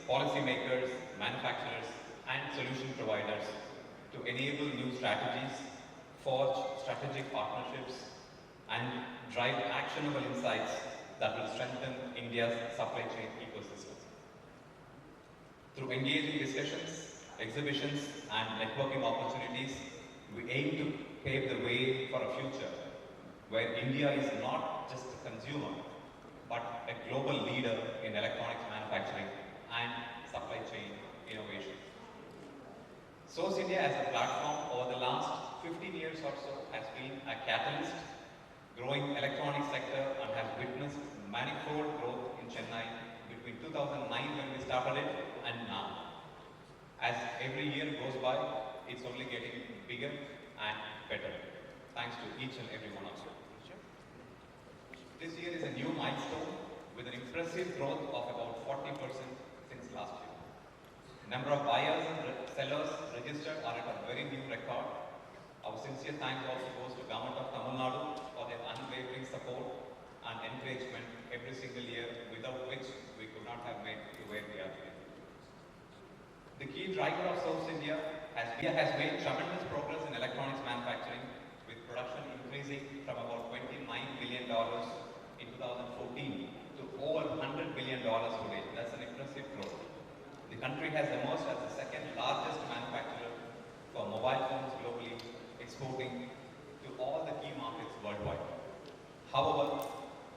policymakers, manufacturers, and solution providers to enable new strategies, forge strategic partnerships, and drive actionable insights that will strengthen India's supply chain ecosystem. Through engaging discussions, exhibitions, and networking opportunities, we aim to pave the way for a future where India is not just a consumer, but a global leader in electronics manufacturing and supply chain innovation. Source India as a platform over the last 15 years or so has been a catalyst, growing electronics sector and has witnessed manifold growth in Chennai between 2009 when we started it and now. As every year goes by, it's only getting bigger and better, thanks to each and every one of you. This year is a new milestone with an impressive growth of about 40% since last year. Number of buyers and sellers registered are at a very new record. Our sincere thanks also goes to Government of Tamil Nadu for their unwavering support and encouragement every single year, without which we could not have made to where we are today. The key driver of Source India has made tremendous progress in electronics manufacturing, with production increasing from about $29 billion in 2014 to over $100 billion today. That's an impressive growth. The country has emerged as the second largest manufacturer for mobile phones globally, exporting to all the key markets worldwide. However,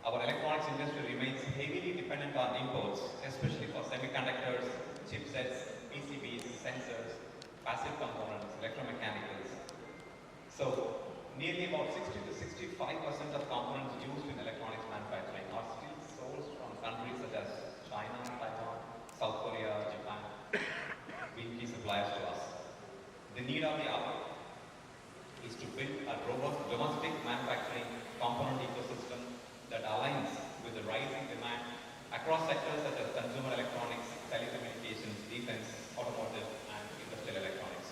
our electronics industry remains heavily dependent on imports, especially for semiconductors, chipsets, PCBs, sensors, passive components, electromechanicals. So, nearly about 60 to 65% of components used in electronics manufacturing are still sourced from countries such as China, Taiwan, South Korea, Japan, being key suppliers to us. The need of the hour is to build a robust domestic manufacturing component ecosystem that aligns with the rising demand across sectors such as consumer electronics, telecommunications, defense, automotive, and industrial electronics.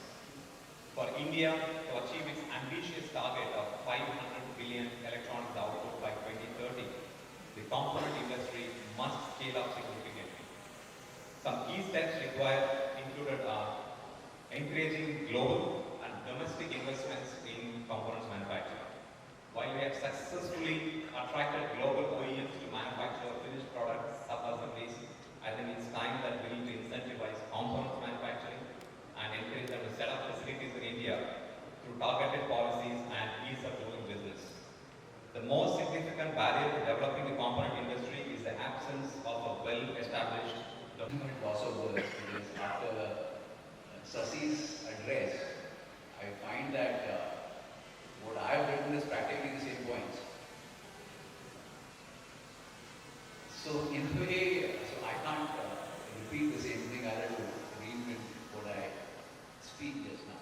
For India to achieve its ambitious target of 500 billion electronics output by 2030, the component industry must scale up significantly. Some key steps required included encouraging global and domestic investments in components manufacturing. While we have successfully attracted global OEMs to manufacture finished products, sub-assemblies, I think it's time that we need to incentivize components manufacturing and encourage them to set up facilities in India through targeted policies and ease of doing business. The most significant barrier to developing the component industry is the absence of a well-established It also works because after Sasi's address, I find that what I have written is practically the same points. So in a way, I can't repeat the same thing. I have to reinvent what I speak just now.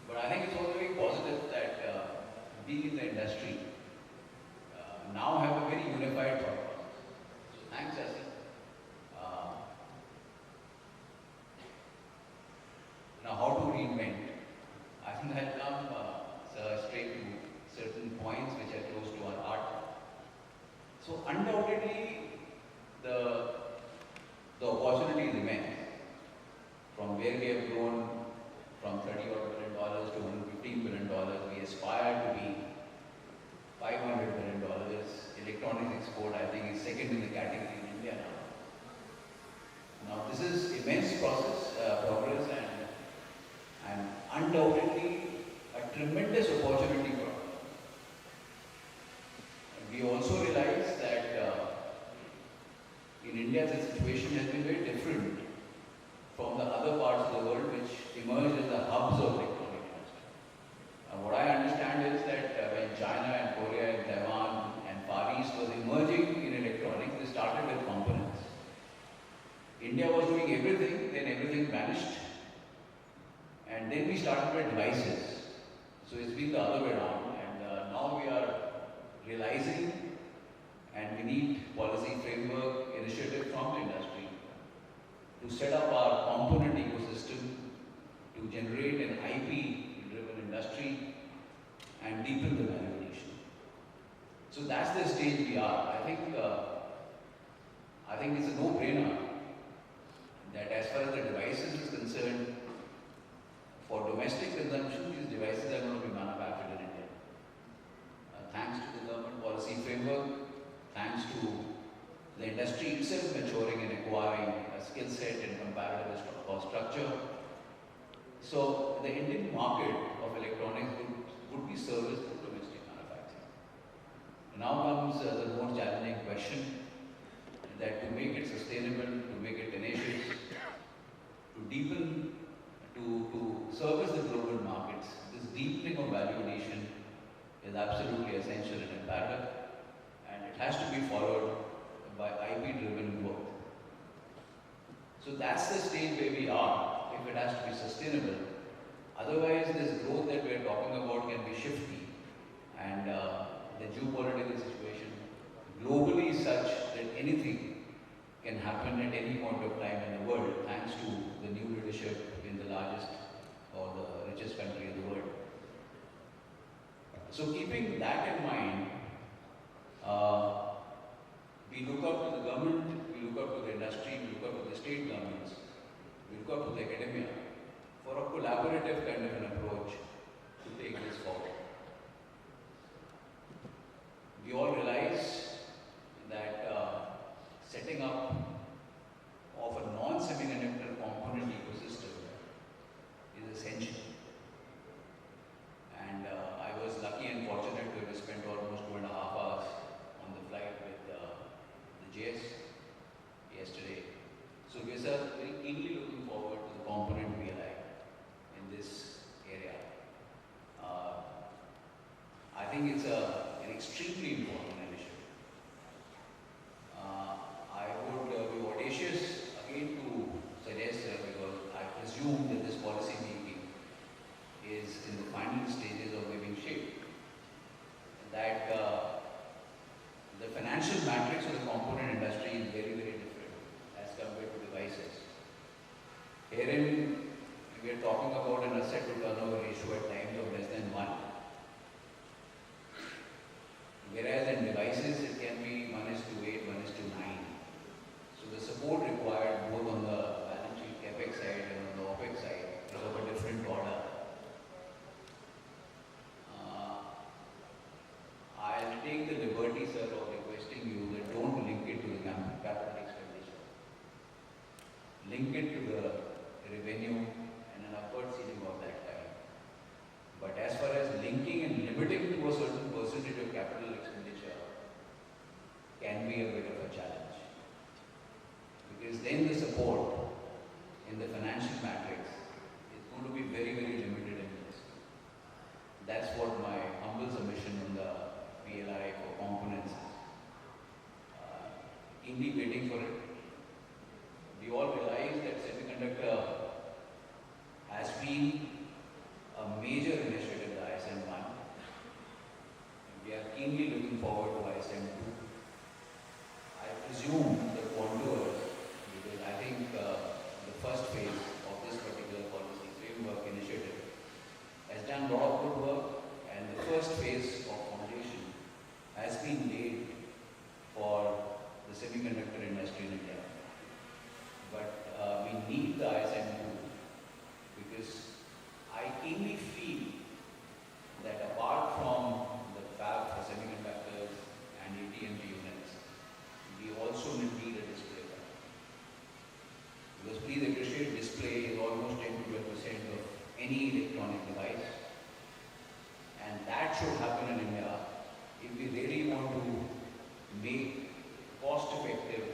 But I think it's also very positive that being in the industry now have a very unified thought process. So thanks, Sasi. Now, how to reinvent? I think I'll come straight to certain points which are close to our heart. So, undoubtedly, the opportunity remains. From where we have grown from $30 billion to $115 billion, we aspire to be $500 billion. Electronics export, I think, is second in the category in India now. Now, this is immense progress and undoubtedly a tremendous opportunity for us. We also realize that in India the situation has been very different from the other parts of the world which emerged as the hubs of electronic industry. What I understand is that when China and Korea and Taiwan and Far East was emerging in electronics, they started with components. India was doing everything, then everything vanished. And then we started with devices. So it's been the other way around. And now we are realizing and we need policy framework initiative from the industry to set up our component ecosystem, to generate an IP-driven industry and deepen the value addition. So that's the stage we are. I think it's a no-brainer. that as far as the devices is concerned, for domestic consumption, these devices are going to be manufactured in India. Thanks to the government policy framework, thanks to the industry itself maturing and acquiring a skill set and comparative cost structure. So the Indian market of electronics would be serviced through domestic manufacturing. Now comes the more challenging question, that to make it sustainable, to make it tenacious, to deepen, to service the global markets, this deepening of value addition is absolutely essential and imperative, and it has to be followed by IP-driven growth. So that's the stage where we are, if it has to be sustainable. Otherwise, this growth that we are talking about can be shifty, and the geopolitical situation globally is such that anything can happen at any point of time in the world, thanks to the new leadership in the largest or the richest country in the world. So keeping that in mind, we look up to the government, we look up to the industry, we look up to the state governments, we look up to the academia for a collaborative kind of an approach to take this forward. We all realize that setting up of a non-semiconductor component ecosystem is essential. And I was lucky and fortunate to have spent almost 2.5 hours on the flight with the JS yesterday. So we are very keenly looking forward to the component BLI in this area. I think it's an extremely important initiative. I would be audacious again to suggest, because I presume that this policy making is in the final stages of giving shape, that the financial matrix of the component industry is very, very different as compared to devices. Herein, we are talking about an asset to turnover ratio at times of less than 1. Whereas in devices, it can be 1:8, 1:9. So the support required both on the balance sheet capex side and on the opex side is of a different order. I'll take the liberty, sir, of requesting you that don't link it to the capital expenditure. Link it to the revenue and an upward ceiling of that time. But as far as linking and limiting to a certain percentage of capital expenditure can be a bit of a challenge. Because then the support in the financial matrix is going to be very, very limited in this. That's what my humble submission on the PLI for components is. Keenly waiting for it. We all realize that semiconductor has been a major initiative, the ISM 1. We are keenly looking forward to ISM 2. I presume the contours, because I think the first phase of this particular policy framework initiative has done a lot of good work, and the first phase of foundation has been laid for the semiconductor industry in India. But we need the ISM 2 because I keenly feel that apart from the fab for semiconductors and ATMG units, we also need a display. Because please appreciate, display is almost 10 to 12% of any electronic device, and that should happen in India if we really want to make cost-effective